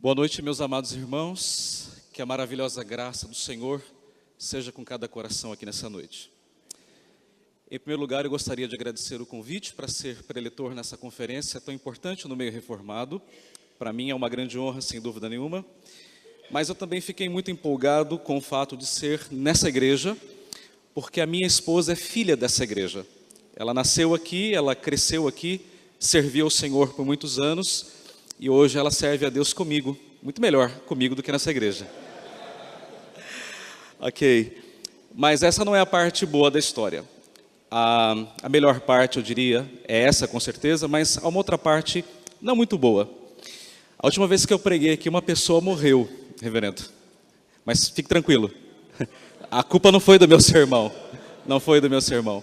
Boa noite, meus amados irmãos, que a maravilhosa graça do Senhor seja com cada coração aqui nessa noite. Em primeiro lugar, eu gostaria de agradecer o convite para ser preletor nessa conferência tão importante no meio reformado. Para mim é uma grande honra, sem dúvida nenhuma, mas eu também fiquei muito empolgado com o fato de ser nessa igreja, porque a minha esposa é filha dessa igreja. Ela nasceu aqui, ela cresceu aqui, serviu ao Senhor por muitos anos, e hoje ela serve a Deus comigo, muito melhor comigo do que nessa igreja. Ok, mas essa não é a parte boa da história. A melhor parte, eu diria, é essa com certeza, mas há uma outra parte não muito boa. A última vez que eu preguei aqui, uma pessoa morreu, reverendo. Mas fique tranquilo, a culpa não foi do meu sermão, não foi do meu sermão.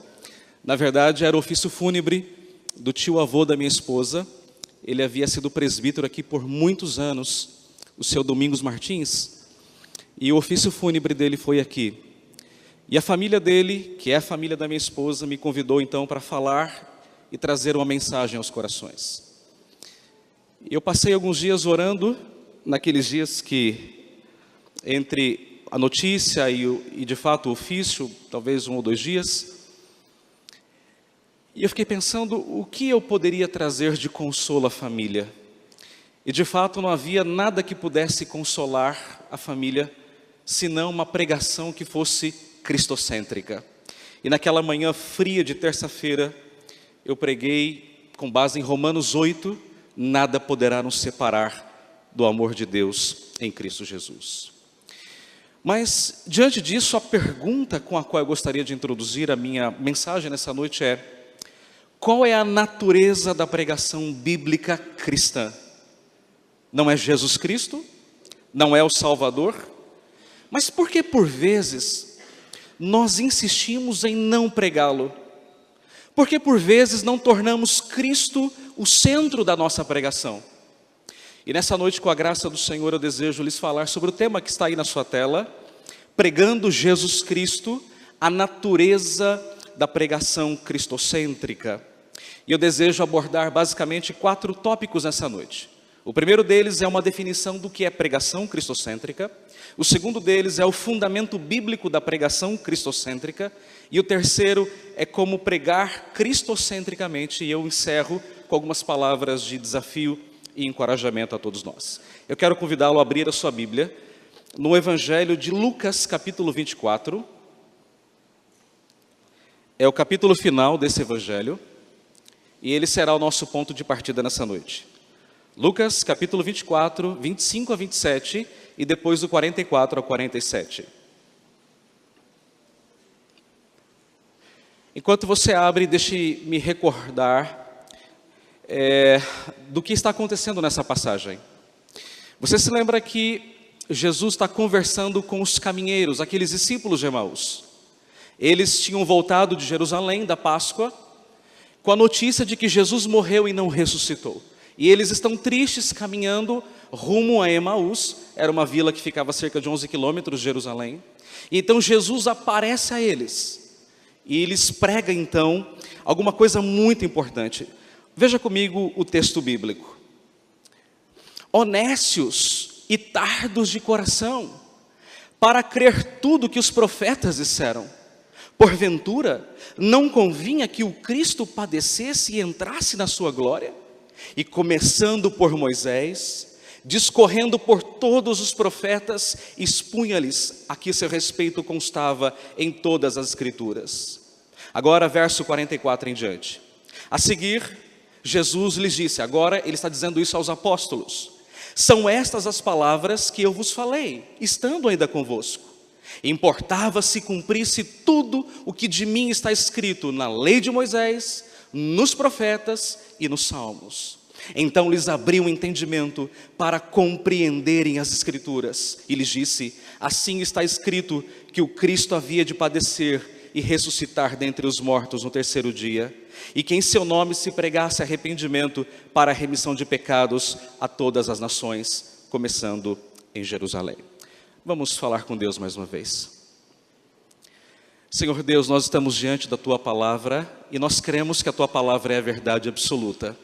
Na verdade, era o ofício fúnebre do tio-avô da minha esposa. Ele havia sido presbítero aqui por muitos anos, o seu Domingos Martins, e o ofício fúnebre dele foi aqui. E a família dele, que é a família da minha esposa, me convidou então para falar e trazer uma mensagem aos corações. Eu passei alguns dias orando, naqueles dias que, entre a notícia e de fato o ofício, talvez 1 ou 2 dias, e eu fiquei pensando o que eu poderia trazer de consolo à família. E de fato não havia nada que pudesse consolar a família, senão uma pregação que fosse cristocêntrica. E naquela manhã fria de terça-feira, eu preguei com base em Romanos 8, nada poderá nos separar do amor de Deus em Cristo Jesus. Mas diante disso, a pergunta com a qual eu gostaria de introduzir a minha mensagem nessa noite é: qual é a natureza da pregação bíblica cristã? Não é Jesus Cristo? Não é o Salvador? Mas por que por vezes nós insistimos em não pregá-lo? Por que por vezes não tornamos Cristo o centro da nossa pregação? E nessa noite, com a graça do Senhor, eu desejo lhes falar sobre o tema que está aí na sua tela, pregando Jesus Cristo, a natureza da pregação cristocêntrica. E eu desejo abordar basicamente 4 tópicos nessa noite. O primeiro deles é uma definição do que é pregação cristocêntrica. O segundo deles é o fundamento bíblico da pregação cristocêntrica. E o terceiro é como pregar cristocentricamente. E eu encerro com algumas palavras de desafio e encorajamento a todos nós. Eu quero convidá-lo a abrir a sua Bíblia no Evangelho de Lucas, capítulo 24. É o capítulo final desse Evangelho. E ele será o nosso ponto de partida nessa noite. Lucas, capítulo 24, 25 a 27 e depois do 44 ao 47. Enquanto você abre, deixe-me recordar do que está acontecendo nessa passagem. Você se lembra que Jesus está conversando com os caminheiros, aqueles discípulos de Emaús. Eles tinham voltado de Jerusalém, da Páscoa, com a notícia de que Jesus morreu e não ressuscitou. E eles estão tristes caminhando rumo a Emaús. Era uma vila que ficava a cerca de 11 quilômetros de Jerusalém. E então Jesus aparece a eles. E eles pregam então alguma coisa muito importante. Veja comigo o texto bíblico. Honestos e tardos de coração, para crer tudo que os profetas disseram. Porventura, não convinha que o Cristo padecesse e entrasse na sua glória? E começando por Moisés, discorrendo por todos os profetas, expunha-lhes a que seu respeito constava em todas as Escrituras. Agora, verso 44 em diante. A seguir, Jesus lhes disse, agora ele está dizendo isso aos apóstolos: são estas as palavras que eu vos falei, estando ainda convosco. Importava se cumprisse tudo o que de mim está escrito na lei de Moisés, nos profetas e nos salmos. Então lhes abriu o entendimento para compreenderem as Escrituras. E lhes disse, assim está escrito que o Cristo havia de padecer e ressuscitar dentre os mortos no 3º dia, e que em seu nome se pregasse arrependimento para a remissão de pecados a todas as nações, começando em Jerusalém. Vamos falar com Deus mais uma vez. Senhor Deus, nós estamos diante da Tua Palavra e nós cremos que a Tua Palavra é a verdade absoluta.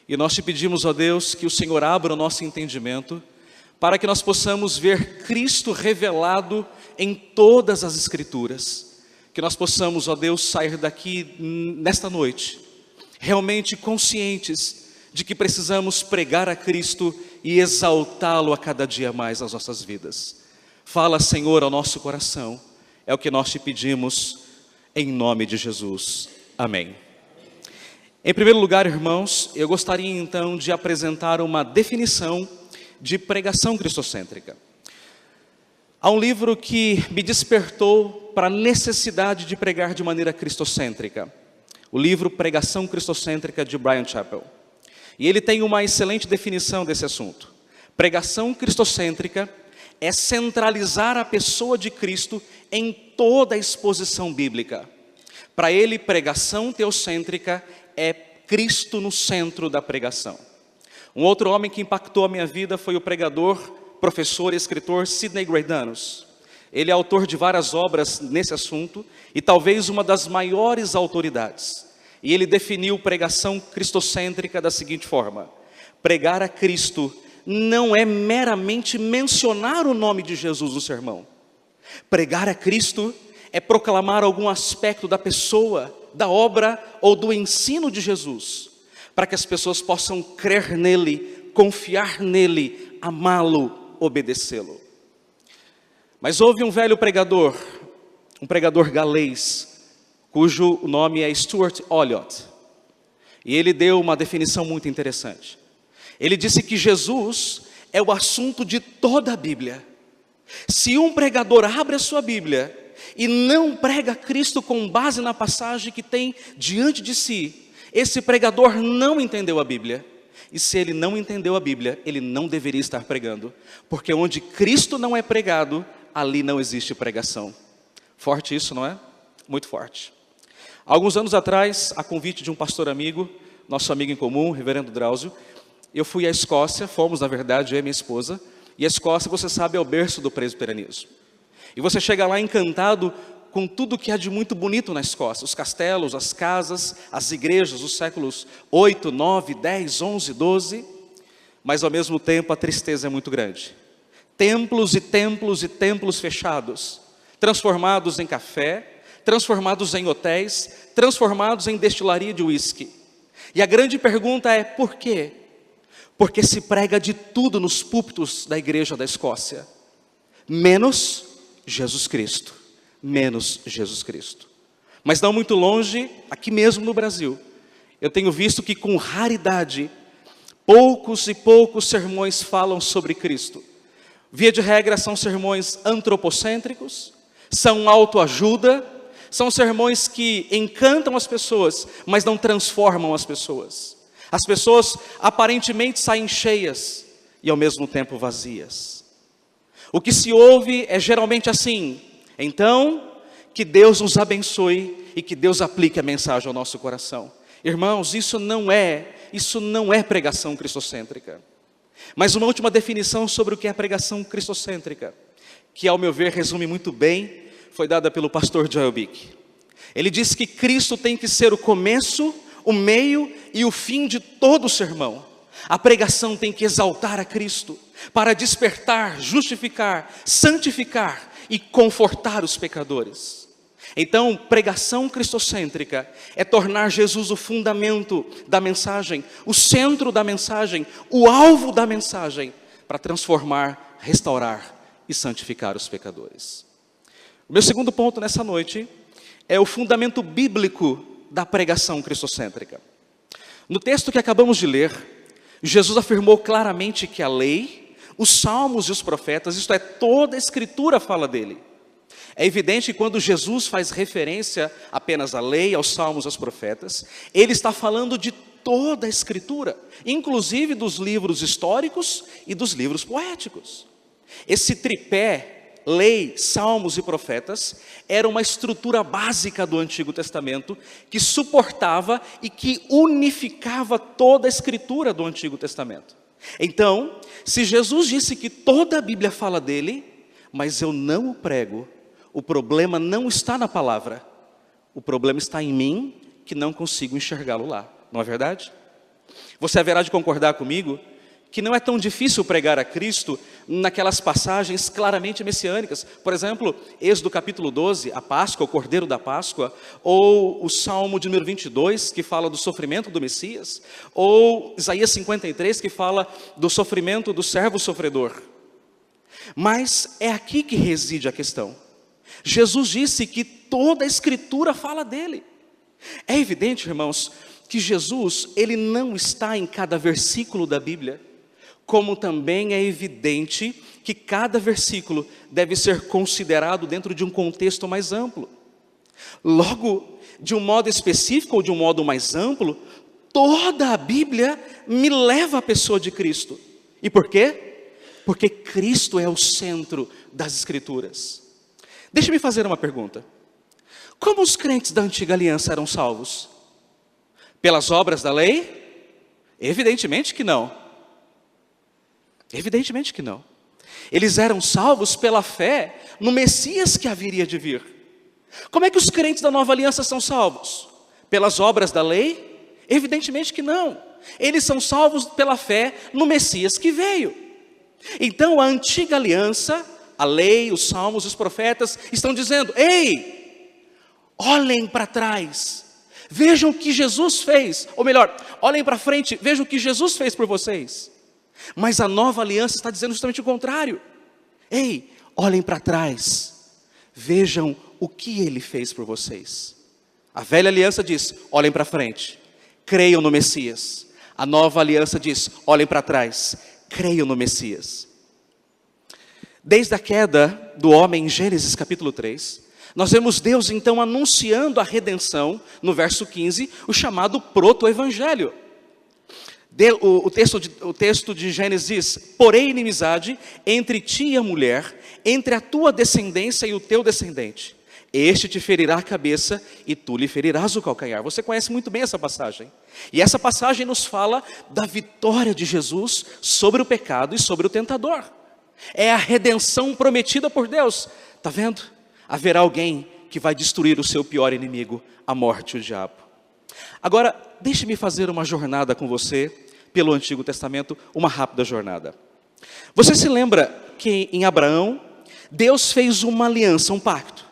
E nós te pedimos, ó Deus, que o Senhor abra o nosso entendimento, para que nós possamos ver Cristo revelado em todas as Escrituras. Que nós possamos, ó Deus, sair daqui nesta noite, realmente conscientes de que precisamos pregar a Cristo e exaltá-lo a cada dia mais nas nossas vidas. Fala, Senhor, ao nosso coração, é o que nós te pedimos, em nome de Jesus. Amém. Em primeiro lugar, irmãos, eu gostaria então de apresentar uma definição de pregação cristocêntrica. Há um livro que me despertou para a necessidade de pregar de maneira cristocêntrica. O livro Pregação Cristocêntrica, de Bryan Chapell. E ele tem uma excelente definição desse assunto. Pregação cristocêntrica é centralizar a pessoa de Cristo em toda a exposição bíblica. Para ele, pregação teocêntrica é Cristo no centro da pregação. Um outro homem que impactou a minha vida foi o pregador, professor e escritor Sidney Greidanus. Ele é autor de várias obras nesse assunto e talvez uma das maiores autoridades. E ele definiu pregação cristocêntrica da seguinte forma: pregar a Cristo não é meramente mencionar o nome de Jesus no sermão. Pregar a Cristo é proclamar algum aspecto da pessoa, da obra ou do ensino de Jesus, para que as pessoas possam crer nele, confiar nele, amá-lo, obedecê-lo. Mas houve um velho pregador, um pregador galês, cujo nome é Stuart Olyott, e ele deu uma definição muito interessante. Ele disse que Jesus é o assunto de toda a Bíblia. Se um pregador abre a sua Bíblia e não prega Cristo com base na passagem que tem diante de si, esse pregador não entendeu a Bíblia. E se ele não entendeu a Bíblia, ele não deveria estar pregando, porque onde Cristo não é pregado, ali não existe pregação. Forte isso, não é? Muito forte. Alguns anos atrás, a convite de um pastor amigo, nosso amigo em comum, reverendo Drauzio, eu fui à Escócia, fomos na verdade, eu e minha esposa, e a Escócia, você sabe, é o berço do presbiterianismo. E você chega lá encantado com tudo que há de muito bonito na Escócia, os castelos, as casas, as igrejas dos séculos 8, 9, 10, 11, 12, mas ao mesmo tempo a tristeza é muito grande. Templos e templos e templos fechados, transformados em café, transformados em hotéis, transformados em destilaria de uísque. E a grande pergunta é, por quê? Porque se prega de tudo nos púlpitos da igreja da Escócia, menos Jesus Cristo, menos Jesus Cristo. Mas não muito longe, aqui mesmo no Brasil, eu tenho visto que com raridade, poucos e poucos sermões falam sobre Cristo. Via de regra são sermões antropocêntricos, são autoajuda, são sermões que encantam as pessoas, mas não transformam as pessoas. As pessoas aparentemente saem cheias e ao mesmo tempo vazias. O que se ouve é geralmente assim: então, que Deus nos abençoe e que Deus aplique a mensagem ao nosso coração. Irmãos, isso não é pregação cristocêntrica. Mas uma última definição sobre o que é pregação cristocêntrica, que ao meu ver resume muito bem, foi dada pelo pastor Joel Bick. Ele disse que Cristo tem que ser o começo, o meio e o fim de todo o sermão. A pregação tem que exaltar a Cristo, para despertar, justificar, santificar e confortar os pecadores. Então, pregação cristocêntrica é tornar Jesus o fundamento da mensagem, o centro da mensagem, o alvo da mensagem, para transformar, restaurar e santificar os pecadores. O meu segundo ponto nessa noite é o fundamento bíblico da pregação cristocêntrica. No texto que acabamos de ler, Jesus afirmou claramente que a lei, os salmos e os profetas, isto é, toda a escritura fala dele. É evidente que quando Jesus faz referência apenas à lei, aos salmos, aos profetas, ele está falando de toda a escritura, inclusive dos livros históricos e dos livros poéticos. Esse tripé, lei, salmos e profetas, era uma estrutura básica do Antigo Testamento que suportava e que unificava toda a escritura do Antigo Testamento. Então, se Jesus disse que toda a Bíblia fala dele, mas eu não o prego, o problema não está na palavra, o problema está em mim, que não consigo enxergá-lo lá, não é verdade? Você haverá de concordar comigo que não é tão difícil pregar a Cristo naquelas passagens claramente messiânicas. Por exemplo, Êxodo capítulo 12, a Páscoa, o Cordeiro da Páscoa, ou o Salmo de número 22, que fala do sofrimento do Messias, ou Isaías 53, que fala do sofrimento do servo sofredor. Mas é aqui que reside a questão. Jesus disse que toda a Escritura fala dele. É evidente, irmãos, que Jesus, ele não está em cada versículo da Bíblia, como também é evidente que cada versículo deve ser considerado dentro de um contexto mais amplo. Logo, de um modo específico ou de um modo mais amplo, toda a Bíblia me leva à pessoa de Cristo. E por quê? Porque Cristo é o centro das Escrituras. Deixe-me fazer uma pergunta. Como os crentes da antiga aliança eram salvos? Pelas obras da lei? Evidentemente que não. Evidentemente que não. Eles eram salvos pela fé no Messias que haveria de vir. Como é que os crentes da nova aliança são salvos? Pelas obras da lei? Evidentemente que não. Eles são salvos pela fé no Messias que veio. Então a antiga aliança, a lei, os salmos, os profetas estão dizendo: ei, olhem para trás, vejam o que Jesus fez. Ou melhor, olhem para frente, vejam o que Jesus fez por vocês. Mas a nova aliança está dizendo justamente o contrário. Ei, olhem para trás, vejam o que Ele fez por vocês. A velha aliança diz: olhem para frente, creiam no Messias. A nova aliança diz: olhem para trás, creiam no Messias. Desde a queda do homem em Gênesis capítulo 3, nós vemos Deus então anunciando a redenção, no verso 15, o chamado proto-evangelho. O texto de Gênesis diz: porém inimizade entre ti e a mulher, entre a tua descendência e o teu descendente. Este te ferirá a cabeça e tu lhe ferirás o calcanhar. Você conhece muito bem essa passagem. E essa passagem nos fala da vitória de Jesus sobre o pecado e sobre o tentador. É a redenção prometida por Deus. Está vendo? Haverá alguém que vai destruir o seu pior inimigo, a morte e o diabo. Agora, deixe-me fazer uma jornada com você pelo Antigo Testamento, uma rápida jornada. Você se lembra que em Abraão, Deus fez uma aliança, um pacto.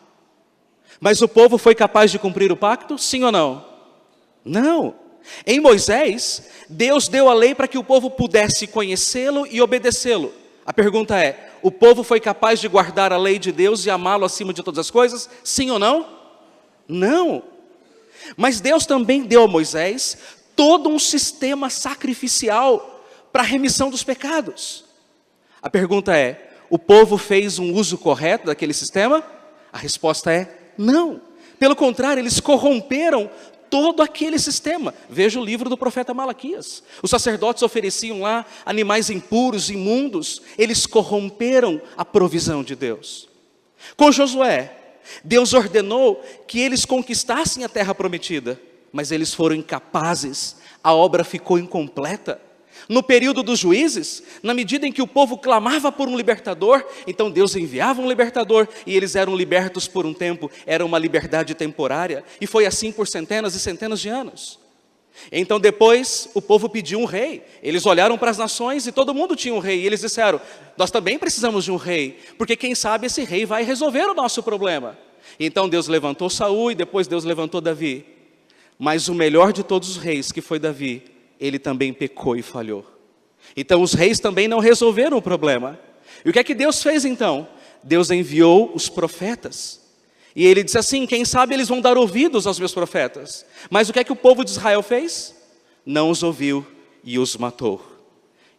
Mas o povo foi capaz de cumprir o pacto? Sim ou não? Não. Em Moisés, Deus deu a lei para que o povo pudesse conhecê-lo e obedecê-lo. A pergunta é: o povo foi capaz de guardar a lei de Deus e amá-lo acima de todas as coisas? Sim ou não? Não. Mas Deus também deu a Moisés todo um sistema sacrificial para a remissão dos pecados. A pergunta é: o povo fez um uso correto daquele sistema? A resposta é não. Pelo contrário, eles corromperam todo aquele sistema. Veja o livro do profeta Malaquias. Os sacerdotes ofereciam lá animais impuros, imundos. Eles corromperam a provisão de Deus. Com Josué, Deus ordenou que eles conquistassem a terra prometida, mas eles foram incapazes, a obra ficou incompleta. No período dos juízes, na medida em que o povo clamava por um libertador, então Deus enviava um libertador e eles eram libertos por um tempo. Era uma liberdade temporária, e foi assim por centenas e centenas de anos. Então depois o povo pediu um rei. Eles olharam para as nações e todo mundo tinha um rei, e eles disseram: nós também precisamos de um rei, porque quem sabe esse rei vai resolver o nosso problema. Então Deus levantou Saul e depois Deus levantou Davi. Mas o melhor de todos os reis, que foi Davi, ele também pecou e falhou. Então os reis também não resolveram o problema. E o que é que Deus fez então? Deus enviou os profetas. E ele disse assim: quem sabe eles vão dar ouvidos aos meus profetas. Mas o que é que o povo de Israel fez? Não os ouviu e os matou.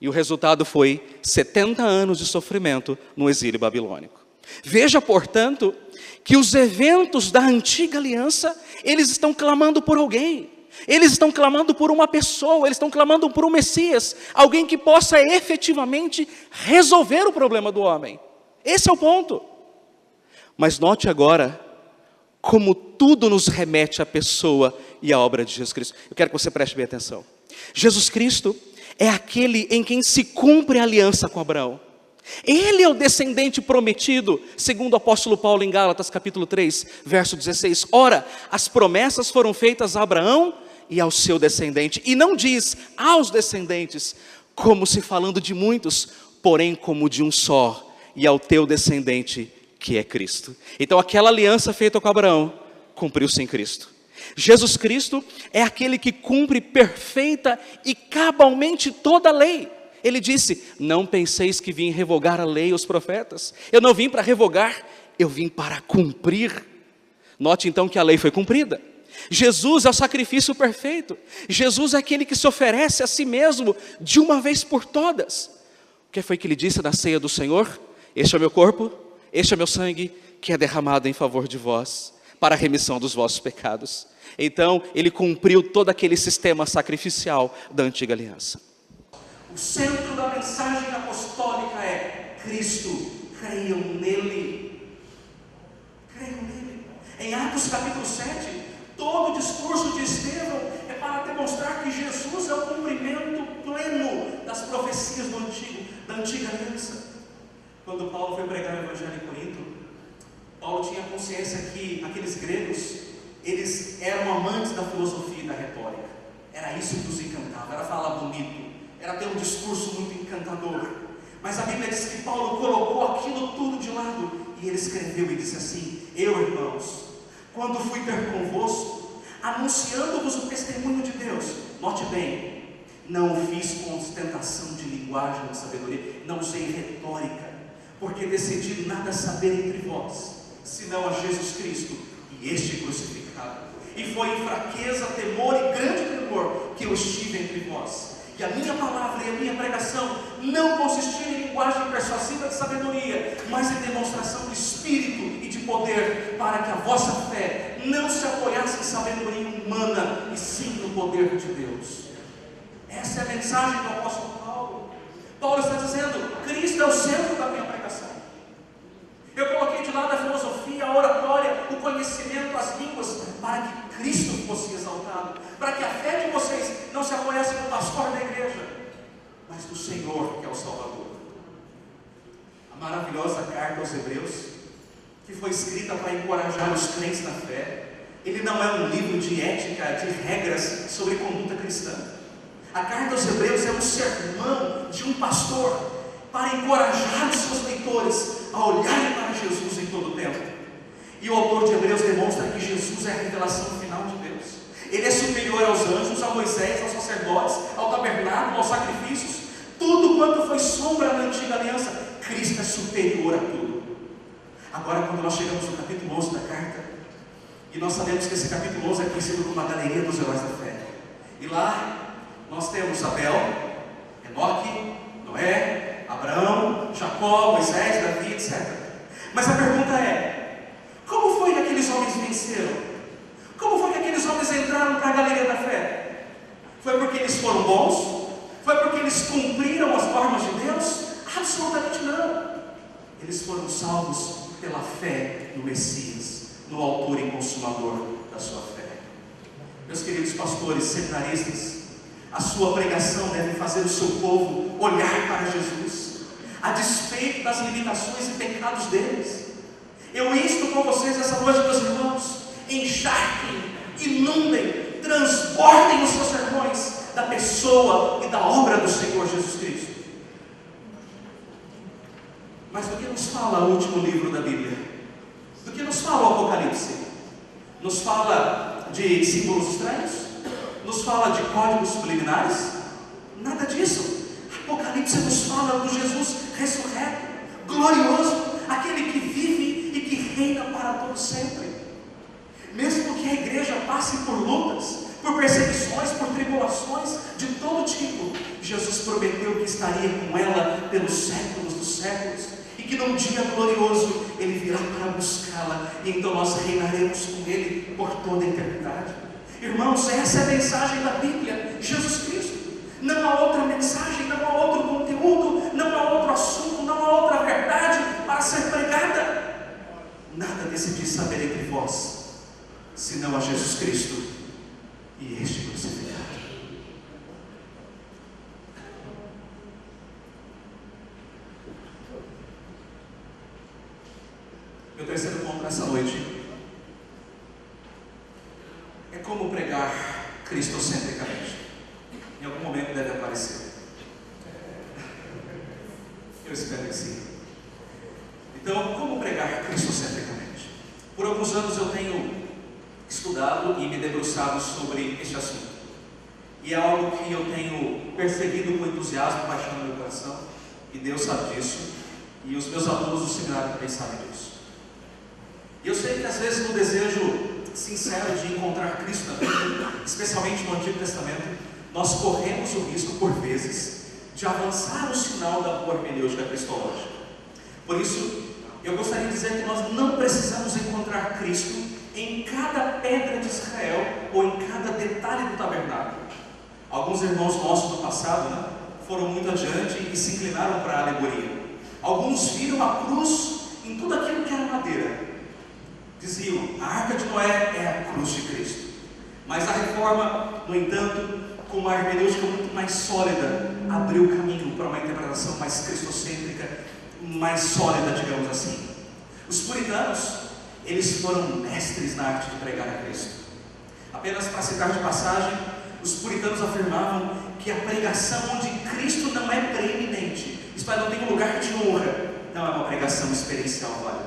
E o resultado foi 70 anos de sofrimento no exílio babilônico. Veja, portanto, que os eventos da antiga aliança, eles estão clamando por alguém. Eles estão clamando por uma pessoa, eles estão clamando por um Messias, alguém que possa efetivamente resolver o problema do homem. Esse é o ponto. Mas note agora como tudo nos remete à pessoa e à obra de Jesus Cristo. Eu quero que você preste bem atenção. Jesus Cristo é aquele em quem se cumpre a aliança com Abraão. Ele é o descendente prometido, segundo o apóstolo Paulo em Gálatas capítulo 3, verso 16. Ora, as promessas foram feitas a Abraão e ao seu descendente. E não diz aos descendentes, como se falando de muitos, porém como de um só, e ao teu descendente, que é Cristo. Então aquela aliança feita com Abraão, cumpriu-se em Cristo. Jesus Cristo é aquele que cumpre perfeita e cabalmente toda a lei. Ele disse, não penseis que vim revogar a lei e os profetas. Eu não vim para revogar, eu vim para cumprir. Note então que a lei foi cumprida. Jesus é o sacrifício perfeito. Jesus é aquele que se oferece a si mesmo de uma vez por todas. O que foi que ele disse na ceia do Senhor? Este é o meu corpo, este é o meu sangue, que é derramado em favor de vós, para a remissão dos vossos pecados. Então, ele cumpriu todo aquele sistema sacrificial da antiga aliança. O centro da mensagem apostólica é Cristo, creiam nele. Creiam nele. Em Atos capítulo 7, todo o discurso de Estevão é para demonstrar que Jesus é o cumprimento pleno das profecias da antiga aliança. Quando Paulo foi pregar o evangelho em Corinto, Paulo tinha consciência que aqueles gregos, eles eram amantes da filosofia e da retórica. Era isso que os encantava, era falar bonito, era ter um discurso muito encantador. Mas a Bíblia diz que Paulo colocou aquilo tudo de lado, e ele escreveu e disse assim, eu, irmãos, quando fui ter convosco, anunciando-vos o testemunho de Deus, note bem, não o fiz com ostentação de linguagem, de sabedoria, não usei retórica, porque decidi nada saber entre vós, senão a Jesus Cristo e este crucificado. E foi em fraqueza, temor e grande temor que eu estive entre vós. E a minha palavra e a minha pregação não consistiam em linguagem persuasiva de sabedoria, mas em demonstração de espírito e de poder, para que a vossa fé não se apoiasse em sabedoria humana, e sim no poder de Deus. Essa é a mensagem do apóstolo Paulo. Paulo está dizendo, Cristo é o centro da minha pregação. Eu coloquei de lado a filosofia, a oratória, o conhecimento, as línguas, para que Cristo fosse exaltado, para que a fé de vocês não se apoiasse no pastor da igreja, mas no Senhor, que é o Salvador. A maravilhosa carta aos Hebreus, que foi escrita para encorajar os crentes na fé, ele não é um livro de ética, de regras sobre conduta cristã. A carta aos Hebreus é um sermão de um pastor para encorajar os seus leitores a olharem para Jesus em todo o tempo. E o autor de Hebreus demonstra que Jesus é a revelação final de Deus. Ele é superior aos anjos, a Moisés, aos sacerdotes, ao tabernáculo, aos sacrifícios. Tudo quanto foi sombra na antiga aliança, Cristo é superior a tudo. Agora, quando nós chegamos no capítulo 11 da carta, e nós sabemos que esse capítulo 11 é conhecido como a galeria dos heróis da fé. E lá nós temos Abel, Enoque, Noé, Abraão, Jacó, Moisés, Davi, etc. Mas a pergunta é, como foi que aqueles homens venceram? Como foi que aqueles homens entraram para a galeria da fé? Foi porque eles foram bons? Foi porque eles cumpriram as normas de Deus? Absolutamente não. Eles foram salvos pela fé no Messias, no autor e consumador da sua fé. Meus queridos pastores, seminaristas, a sua pregação deve fazer o seu povo olhar para Jesus, a despeito das limitações e pecados deles. Eu insto com vocês essa noite, meus irmãos, encharquem, inundem, transbordem os seus sermões da pessoa e da obra do Senhor Jesus Cristo. Mas do que nos fala o último livro da Bíblia? Do que nos fala o Apocalipse? Nos fala de símbolos estranhos? Nos fala de códigos subliminares? Nada disso. Apocalipse nos fala do Jesus ressurreto, glorioso, aquele que vive e que reina para todo sempre. Mesmo que a igreja passe por lutas, por perseguições, por tribulações de todo tipo, Jesus prometeu que estaria com ela pelos séculos dos séculos, e que num dia glorioso Ele virá para buscá-la, e então nós reinaremos com Ele por toda a eternidade. Irmãos, essa é a mensagem da Bíblia, Jesus Cristo. Não há outra mensagem, não há outro conteúdo, não há outro assunto, não há outra verdade para ser pregada. Nada decidi saber entre vós, senão a Jesus Cristo e este crucificado. Meu terceiro ponto nessa noite é como pregar cristocentricamente? Em algum momento deve aparecer. Eu espero que sim. Então, como pregar cristocentricamente? Por alguns anos eu tenho estudado e me debruçado sobre este assunto. E é algo que eu tenho perseguido com entusiasmo, paixão no meu coração. E Deus sabe disso. E os meus alunos do seminário também sabem disso. E eu sei que às vezes no desejo sincero de encontrar Cristo na Bíblia, especialmente no Antigo Testamento, nós corremos o risco, por vezes, de avançar o sinal da boa hermenêutica cristológica. Por isso, eu gostaria de dizer que nós não precisamos encontrar Cristo em cada pedra de Israel ou em cada detalhe do tabernáculo. Alguns irmãos nossos do passado, foram muito adiante e se inclinaram para a alegoria. Alguns viram a cruz em tudo aquilo que era madeira. Diziam, a Arca de Noé é a cruz de Cristo. Mas a Reforma, no entanto, com uma hermenêutica muito mais sólida, abriu o caminho para uma interpretação mais cristocêntrica, mais sólida, digamos assim. Os puritanos, eles foram mestres na arte de pregar a Cristo. Apenas para citar de passagem, os puritanos afirmavam que a pregação onde Cristo não é preeminente, isto é, não tem um lugar de honra, não é uma pregação experiencial válida.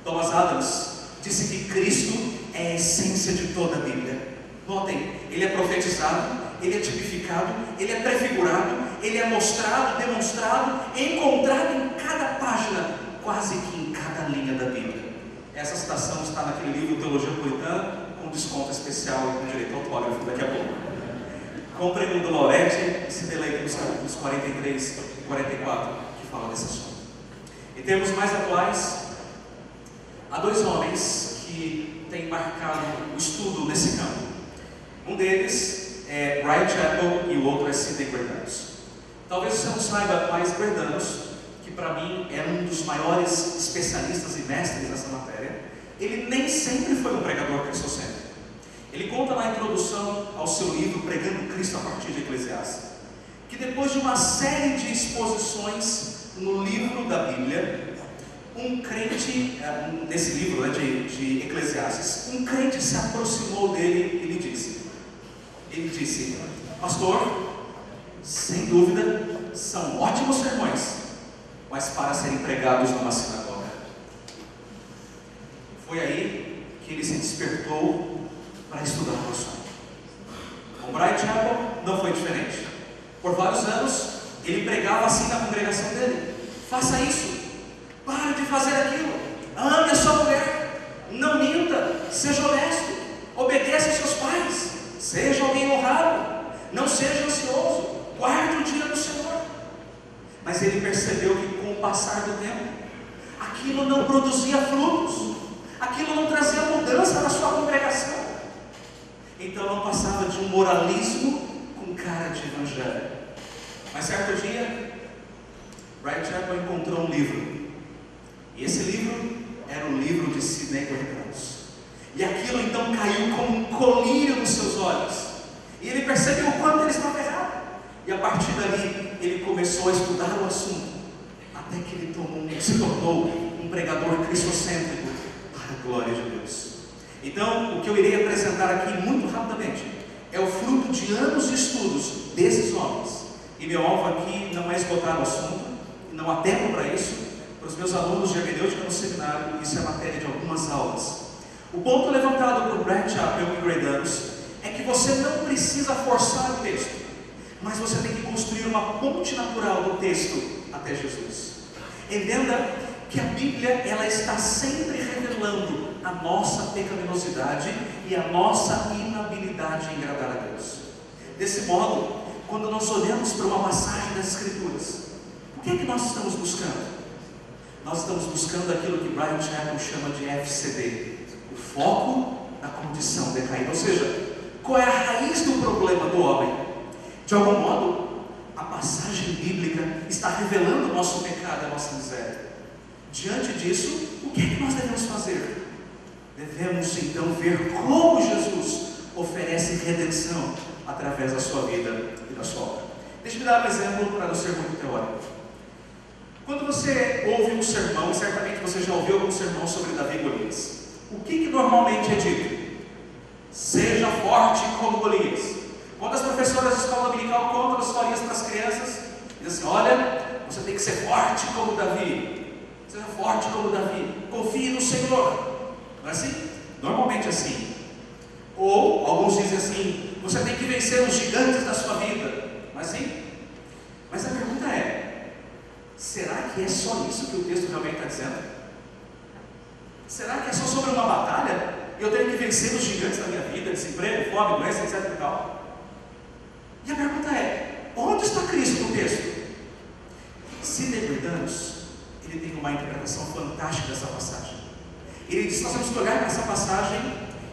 Thomas Adams disse que Cristo é a essência de toda a Bíblia. Notem, ele é profetizado, ele é tipificado, ele é prefigurado, ele é mostrado, demonstrado, encontrado em cada página, quase que em cada linha da Bíblia. Essa citação está naquele livro Teologia Puritana, com desconto especial e com direito autógrafo daqui a pouco. Comprem o do Loretti e se deleite nos capítulos 43 e 44, que fala desse assunto. Em termos mais atuais, há dois homens que têm marcado o estudo nesse campo. Um deles é Bryan Chapell e o outro é Sidney Greidanus. Talvez você não saiba, mas Greidanus, que para mim é um dos maiores especialistas e mestres nessa matéria, ele nem sempre foi um pregador cristocêntrico. Ele conta na introdução ao seu livro Pregando Cristo a partir de Eclesiastes, que depois de uma série de exposições no livro da Bíblia, um crente, nesse livro de Eclesiastes, um crente se aproximou dele e ele disse, pastor, sem dúvida, são ótimos sermões, mas para serem pregados numa sinagoga. Foi aí que ele se despertou para estudar o assunto. Com Bryan Chapell não foi diferente. Por vários anos, ele pregava assim na congregação dele: faça isso, pare de fazer aquilo, ame a sua mulher, não minta, seja honesto, obedeça aos seus pais, seja alguém honrado, não seja ansioso, guarde o dia do Senhor. Mas ele percebeu que com o passar do tempo, aquilo não produzia frutos, aquilo não trazia mudança na sua congregação. Então não passava de um moralismo com cara de evangelho. Mas certo dia, Bryan Chapell encontrou um livro, e esse livro era o livro de Sidney Greidanus. E aquilo então caiu como um colírio nos seus olhos, e ele percebeu o quanto ele estava errado. E a partir dali, ele começou a estudar o assunto, até que ele se tornou um pregador cristocêntrico para a glória de Deus. Então, o que eu irei apresentar aqui muito rapidamente é o fruto de anos de estudos desses homens. E meu alvo aqui não é esgotar o assunto, não há tempo para isso. Para os meus alunos de hermenêutica no seminário, isso é matéria de algumas aulas. O ponto levantado por Bryan Chapell e Greidanus é que você não precisa forçar o texto, mas você tem que construir uma ponte natural do texto até Jesus. Entenda que a Bíblia, ela está sempre revelando a nossa pecaminosidade e a nossa inabilidade em agradar a Deus. Desse modo, quando nós olhamos para uma passagem das Escrituras, o que é que nós estamos buscando? Nós estamos buscando aquilo que Bryan Chapell chama de FCD, o foco da condição decaída. Ou seja, qual é a raiz do problema do homem? De algum modo, a passagem bíblica está revelando o nosso pecado, a nossa miséria. Diante disso, o que é que nós devemos fazer? Devemos então ver como Jesus oferece redenção através da sua vida e da sua obra. Deixe-me dar um exemplo para não ser muito teórico. Quando você ouve um sermão, e certamente você já ouviu algum sermão sobre Davi e Golias, o que normalmente é dito? Seja forte como Golias. Quando as professoras da escola dominical contam historinhas para as crianças, dizem assim: olha, você tem que ser forte como Davi. Seja forte como Davi. Confie no Senhor. Não é assim? Normalmente é assim. Ou alguns dizem assim: você tem que vencer os gigantes da sua vida. Não é assim? Mas a pergunta é: será que é só isso que o texto realmente está dizendo? Será que é só sobre uma batalha? E eu tenho que vencer os gigantes da minha vida, desemprego, fome, doença, etc e tal? E a pergunta é: onde está Cristo no texto? Sidney Bridance, ele tem uma interpretação fantástica dessa passagem. Ele diz que nós temos que olhar para essa passagem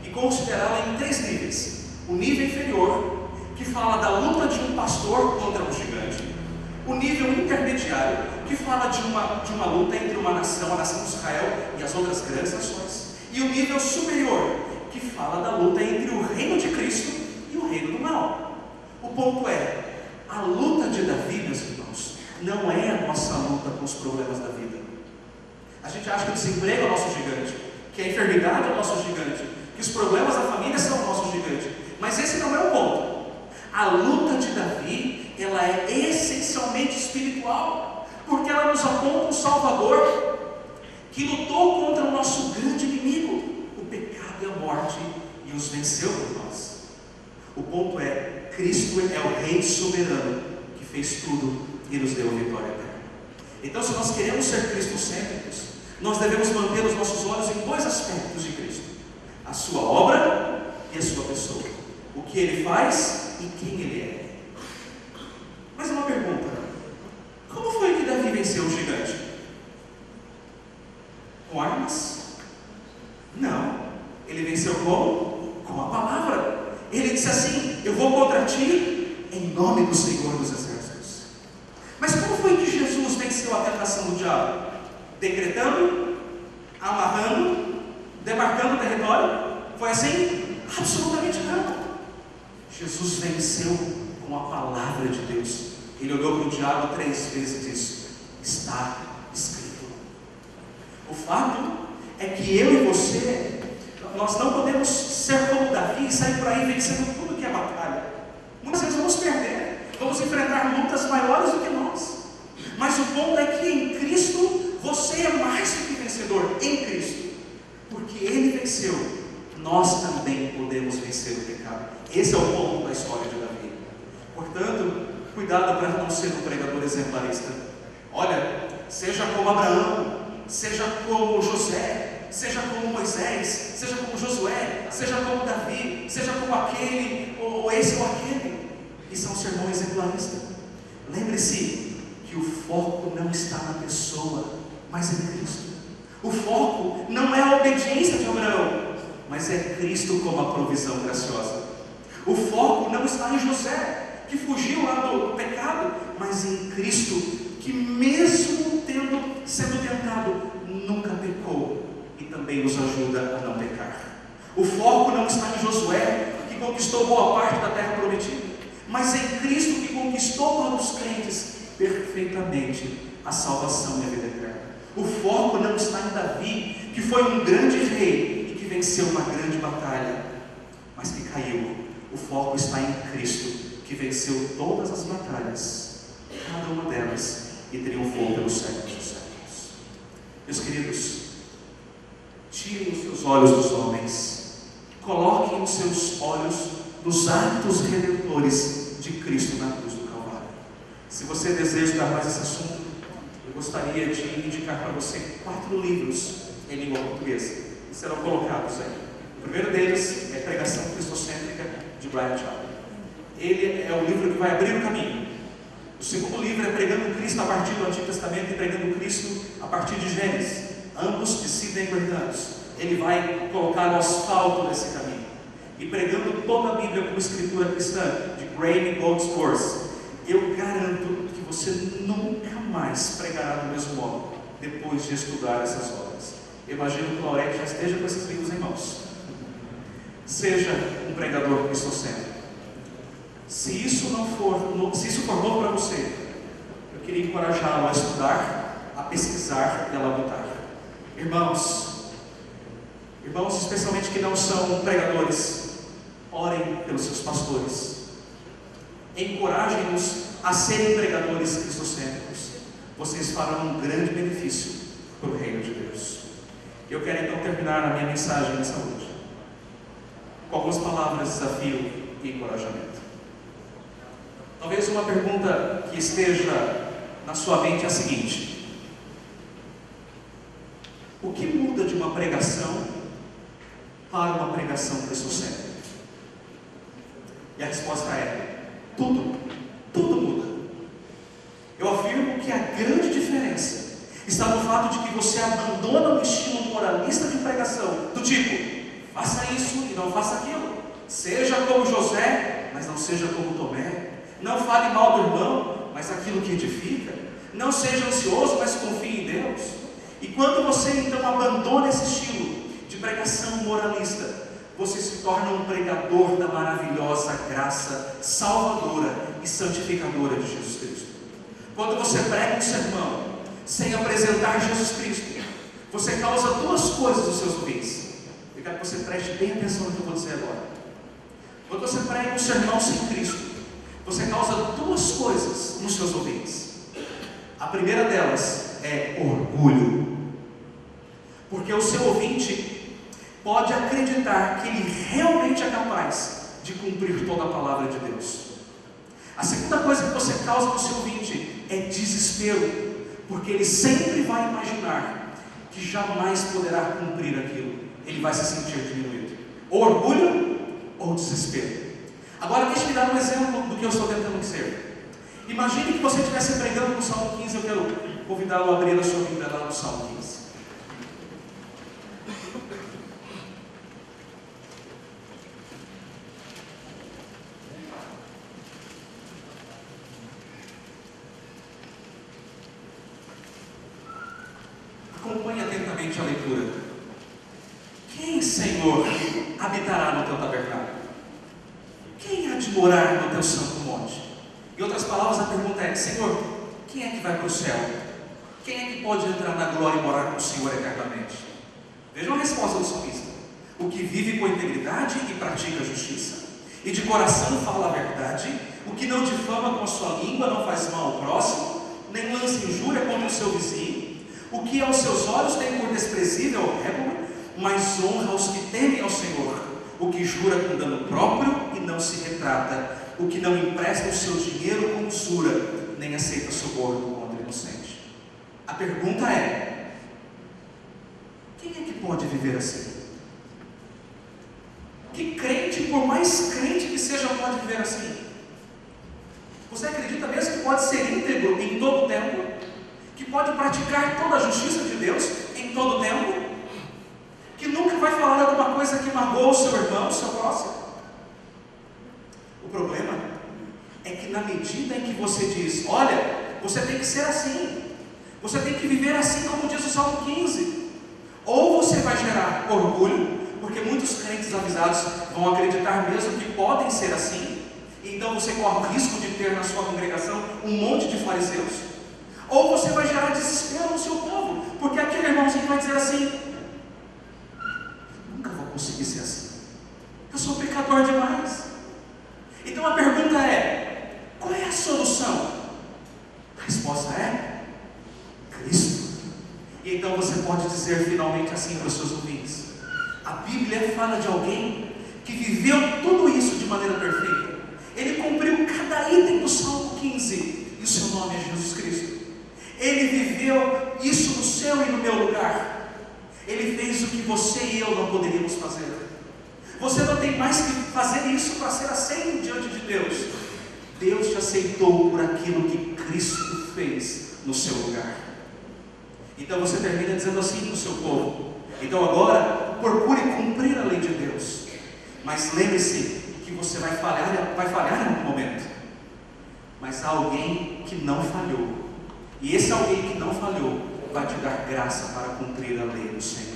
e considerá-la em 3 níveis. O nível inferior, que fala da luta de um pastor contra um gigante. O nível intermediário, que fala de uma luta entre uma nação, a nação de Israel e as outras grandes nações. E o nível superior, que fala da luta entre o reino de Cristo e o reino do mal. O ponto é: a luta de Davi, meus irmãos, não é a nossa luta com os problemas da vida. A gente acha que o desemprego é o nosso gigante, que a enfermidade é o nosso gigante, que os problemas da família são o nosso gigante. Mas esse não é o ponto. A luta de Davi, ela é essencialmente espiritual, porque ela nos aponta um Salvador que lutou contra o nosso grande inimigo, o pecado e a morte, e os venceu por nós. O ponto é: Cristo é o Rei soberano que fez tudo e nos deu a vitória eterna. Então, se nós queremos ser cristocêntricos, nós devemos manter os nossos olhos em 2 aspectos de Cristo: a sua obra e a sua pessoa, o que Ele faz e quem Ele é. Mas uma pergunta: como foi que Davi venceu o gigante? Com armas? Não. Ele venceu como? Com a palavra. Ele disse assim: eu vou contra ti em nome do Senhor dos Exércitos. Mas como foi que Jesus venceu a tentação do diabo? Decretando, amarrando, demarcando o território? Foi assim? Absolutamente não. Jesus venceu com a palavra de Deus. Ele olhou para o diabo 3 vezes e disse: está escrito. O fato é que eu e você, nós não podemos ser como Davi e sair por aí vencendo tudo que é batalha. Muitas vezes vamos perder, vamos enfrentar lutas maiores do que nós. Mas o ponto é que em Cristo você é mais do que vencedor. Em Cristo, porque Ele venceu, nós também podemos vencer o pecado. Esse é o ponto da história de Davi. Portanto, cuidado para não ser um pregador exemplarista. Olha, seja como Abraão, seja como José, seja como Moisés, seja como Josué, seja como Davi, seja como aquele, ou esse ou aquele. Isso é um sermão exemplarista. Lembre-se que o foco não está na pessoa, mas em Cristo. O foco não é a obediência de Abraão, mas é Cristo como a provisão graciosa. O foco não está em José, que fugiu lá do pecado, mas em Cristo, que mesmo sendo tentado, nunca pecou e também nos ajuda a não pecar. O foco não está em Josué, que conquistou boa parte da terra prometida, mas em Cristo, que conquistou para os crentes perfeitamente a salvação e a vida eterna. O foco não está em Davi, que foi um grande rei e que venceu uma grande batalha, mas que caiu. O foco está em Cristo, que venceu todas as batalhas, cada uma delas, e triunfou pelos séculos dos séculos. Meus queridos, tirem os seus olhos dos homens, coloquem os seus olhos nos atos redentores de Cristo na cruz do Calvário. Se você deseja estudar mais esse assunto, eu gostaria de indicar para você 4 livros em língua portuguesa, que serão colocados aí. O primeiro deles é Pregação Cristocêntrica, de Bryan Chapell. Ele é o livro que vai abrir o caminho. O segundo livro é Pregando Cristo a partir do Antigo Testamento e Pregando Cristo a partir de Gênesis, ambos de Sidney Bridance. Ele vai colocar no asfalto desse caminho. E Pregando toda a Bíblia como escritura cristã, de Graham Goldsworth. Eu garanto que você nunca mais pregará do mesmo modo depois de estudar essas obras. Eu imagino que o Laurete já esteja com esses livros em mãos. Seja um pregador cristocêntrico. Se isso for novo para você, eu queria encorajá-lo a estudar, a pesquisar e a labutar. Irmãos, especialmente que não são pregadores, orem pelos seus pastores, encorajem-nos a serem pregadores cristocêntricos. Vocês farão um grande benefício para o reino de Deus. Eu quero então terminar a minha mensagem nessa noite com algumas palavras de desafio e encorajamento. Talvez uma pergunta que esteja na sua mente é a seguinte: o que muda de uma pregação para uma pregação cristocêntrica? E a resposta é: tudo muda. Eu afirmo que a grande diferença está no fato de que você abandona o estilo moralista de pregação, do tipo, faça isso e não faça aquilo, seja como José, mas não seja como Tomé, não fale mal do irmão, mas aquilo que edifica, não seja ansioso, mas confie em Deus. E quando você então abandona esse estilo de pregação moralista, você se torna um pregador da maravilhosa graça salvadora e santificadora de Jesus Cristo. Quando você prega um sermão sem apresentar Jesus Cristo, você causa duas coisas nos seus ouvintes. Eu quero que você preste bem atenção no que eu vou dizer agora. Quando você prega um sermão sem Cristo, você causa duas coisas nos seus ouvintes. A primeira delas é orgulho, porque o seu ouvinte pode acreditar que ele realmente é capaz de cumprir toda a palavra de Deus. A segunda coisa que você causa no seu ouvinte é desespero, porque ele sempre vai imaginar que jamais poderá cumprir aquilo. Ele vai se sentir diminuído. Ou orgulho ou desespero. Agora deixe-me dar um exemplo do que eu estou tentando dizer. Imagine que você estivesse pregando no Salmo 15. Eu quero convidá-lo a abrir a sua Bíblia lá no Salmo 15. Acompanhe atentamente a leitura. Quem, Senhor, habitará no teu tabernáculo? Quem há de morar no teu santo monte? Em outras palavras, a pergunta é: Senhor, quem é que vai para o céu? Quem é que pode entrar na glória e morar com o Senhor eternamente? Vejam a resposta do salmista: o que vive com integridade e pratica a justiça, e de coração fala a verdade, o que não difama com a sua língua, não faz mal ao próximo, nem lança injúria contra o seu vizinho, o que aos seus olhos tem por desprezível ou rébula, mas honra os que temem ao Senhor, o que jura com dano próprio e não se retrata, o que não empresta o seu dinheiro com usura, nem aceita socorro contra o inocente. A pergunta é: quem é que pode viver assim? Que crente, por mais crente que seja, pode viver assim? Você acredita mesmo que pode ser íntegro em todo o tempo? Que pode praticar toda a justiça de Deus em todo o tempo? Que nunca vai falar alguma coisa que magoa o seu irmão, o seu próximo? O problema é que na medida em que você diz: olha, você tem que ser assim, você tem que viver assim como diz o Salmo 15, ou você vai gerar orgulho, porque muitos crentes avisados vão acreditar mesmo que podem ser assim, então você corre o risco de ter na sua congregação um monte de fariseus. Ou você vai gerar desespero no seu povo, porque aquele irmãozinho vai dizer assim: nunca vou conseguir ser assim, eu sou pecador demais. Então a pergunta é: qual é a solução? A resposta é Cristo. E então você pode dizer finalmente assim para os seus ouvintes: a Bíblia fala de alguém que viveu tudo isso de maneira perfeita. Ele cumpriu cada item do Salmo 15, e o seu nome é Jesus Cristo. Ele viveu isso no seu e no meu lugar. Ele fez o que você e eu não poderíamos fazer. Você não tem mais que fazer isso para ser aceito diante de Deus. Deus te aceitou por aquilo que Cristo fez no seu lugar. Então você termina dizendo assim para o seu povo: então agora procure cumprir a lei de Deus, mas lembre-se que você vai falhar em algum momento. Mas há alguém que não falhou, e esse alguém que não falhou vai te dar graça para cumprir a lei do Senhor.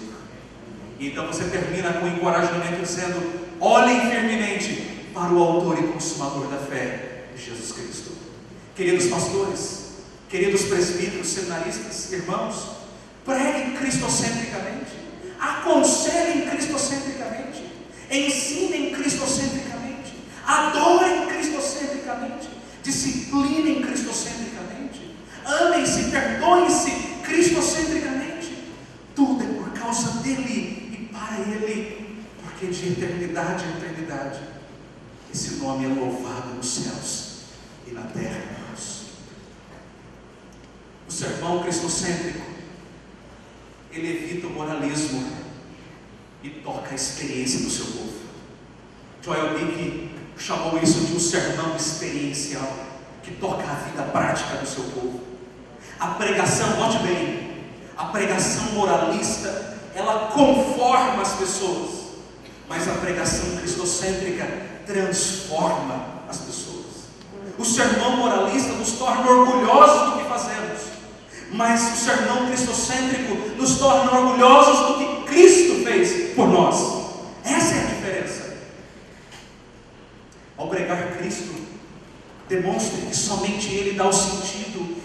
Então você termina com encorajamento dizendo: olhem firmemente para o autor e consumador da fé, Jesus Cristo. Queridos pastores, queridos presbíteros, seminaristas, irmãos, preguem cristocentricamente, aconselhem cristocentricamente, ensinem cristocentricamente. Adorem cristocentricamente. Disciplinem cristocentricamente. Amem-se, perdoem-se cristocentricamente. Tudo é por causa dele e para ele, porque de eternidade a eternidade esse nome é louvado nos céus e na terra, irmãos. O sermão cristocêntrico, ele evita o moralismo e toca a experiência do seu povo. Joel Bick chamou isso de um sermão experiencial, que toca a vida prática do seu povo. A pregação, note bem, a pregação moralista, ela conforma as pessoas, mas a pregação cristocêntrica transforma as pessoas. O sermão moralista nos torna orgulhosos do que fazemos, mas o sermão cristocêntrico nos torna orgulhosos do que Cristo fez por nós. Essa é a diferença. Ao pregar Cristo, demonstre que somente Ele dá o sentido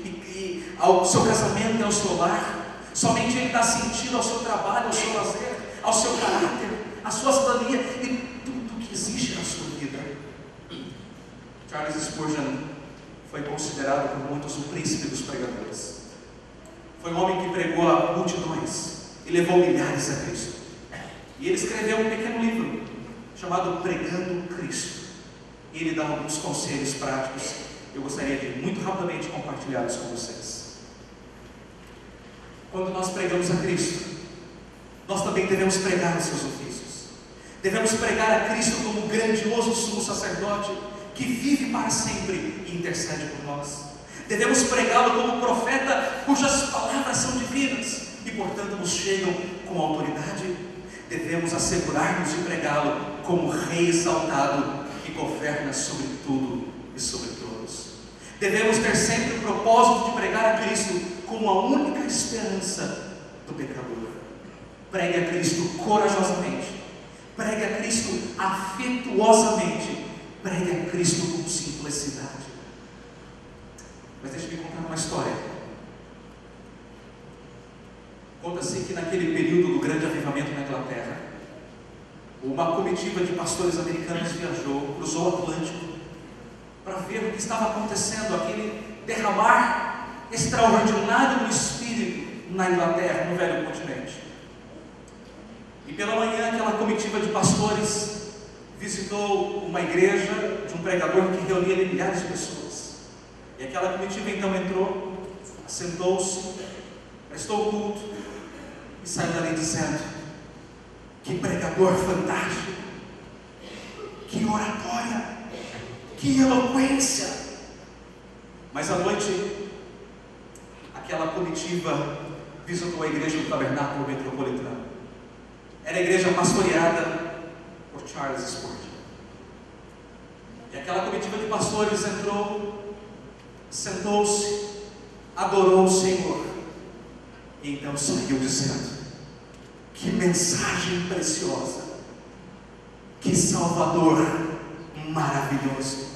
ao seu casamento e ao seu lar. Somente Ele dá sentido ao seu trabalho, ao seu lazer, ao seu caráter, à sua cidadania e tudo que existe na sua vida. Charles Spurgeon foi considerado por muitos o príncipe dos pregadores. Foi um homem que pregou a multidões e levou milhares a Cristo. E ele escreveu um pequeno livro chamado Pregando Cristo. E ele dá alguns conselhos práticos. Eu gostaria de muito rapidamente compartilhá-los com vocês. Quando nós pregamos a Cristo, nós também devemos pregar os seus ofícios. Devemos pregar a Cristo como o grandioso sumo sacerdote que vive para sempre e intercede por nós. Devemos pregá-lo como profeta cujas palavras são divinas e portanto nos chegam com autoridade. Devemos assegurar-nos de pregá-lo como Rei exaltado que governa sobre tudo e sobre todos. Devemos ter sempre o propósito de pregar a Cristo como a única esperança do pecador. Pregue a Cristo corajosamente, pregue a Cristo afetuosamente, pregue a Cristo com simplicidade. Mas deixe-me contar uma história. Conta-se que naquele período do grande avivamento na Inglaterra, uma comitiva de pastores americanos viajou, cruzou o Atlântico, para ver o que estava acontecendo, aquele derramar extraordinário do Espírito na Inglaterra, no velho continente. E pela manhã aquela comitiva de pastores visitou uma igreja de um pregador que reunia ali milhares de pessoas. E aquela comitiva então entrou, assentou-se, prestou o culto e saiu dali dizendo: que pregador fantástico, que oratória, que eloquência. Mas à noite, aquela comitiva visitou a igreja do Tabernáculo Metropolitano. Era a igreja pastoreada por Charles Spurgeon. E aquela comitiva de pastores entrou, sentou-se, adorou o Senhor, e então saiu dizendo: que mensagem preciosa, que Salvador maravilhoso.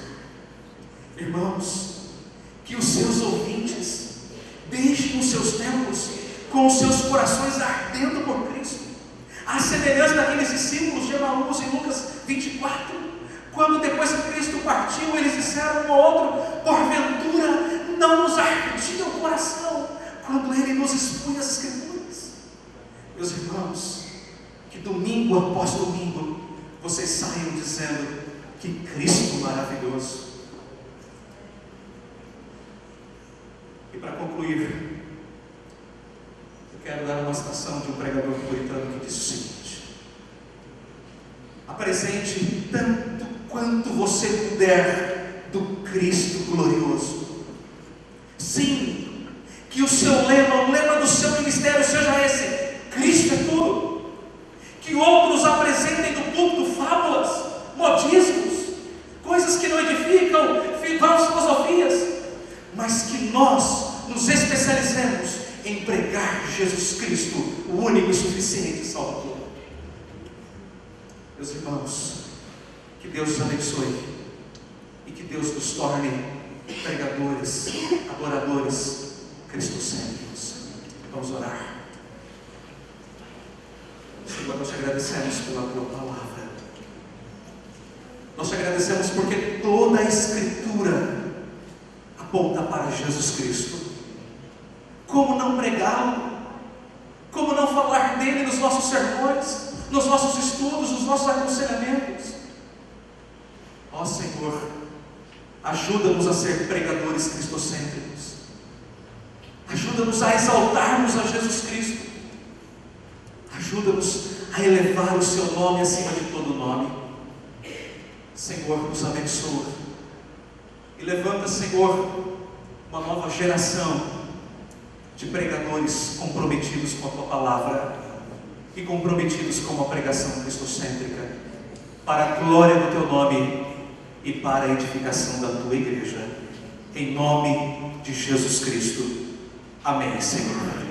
Irmãos, que os seus ouvintes deixem os seus templos com os seus corações ardendo por Cristo, à semelhança daqueles discípulos de Emaús em Lucas 24, quando depois que Cristo partiu, eles disseram um ao outro: porventura não nos ardia o coração quando Ele nos expunha as Escrituras. Meus irmãos, que domingo após domingo vocês saiam dizendo: que Cristo maravilhoso. E para concluir, eu quero dar uma citação de um pregador puritano que disse o seguinte: apresente tanto quanto você puder do Cristo glorioso. Sim, que o seu lema, o lema do seu ministério seja esse: Cristo é tudo. Que outros apresentem do púlpito fábulas, modismos, coisas que não edificam, vãs filosofias, mas que nós nos especializemos em pregar Jesus Cristo, o único e suficiente Salvador. Meus irmãos, que Deus os abençoe e que Deus nos torne pregadores, adoradores cristocêntricos. Vamos orar. Senhor, nós te agradecemos pela tua palavra. Nós te agradecemos porque toda a Escritura aponta para Jesus Cristo. Como não pregá-lo? Como não falar dele nos nossos sermões, nos nossos estudos, nos nossos aconselhamentos? Ó Senhor, ajuda-nos a ser pregadores cristocêntricos. Ajuda-nos a exaltarmos a Jesus Cristo. Ajuda-nos a elevar o seu nome acima de todo nome. Senhor, nos abençoa. E levanta, Senhor, uma nova geração de pregadores comprometidos com a Tua Palavra e comprometidos com a pregação cristocêntrica, para a glória do Teu nome e para a edificação da Tua Igreja. Em nome de Jesus Cristo. Amém, Senhor.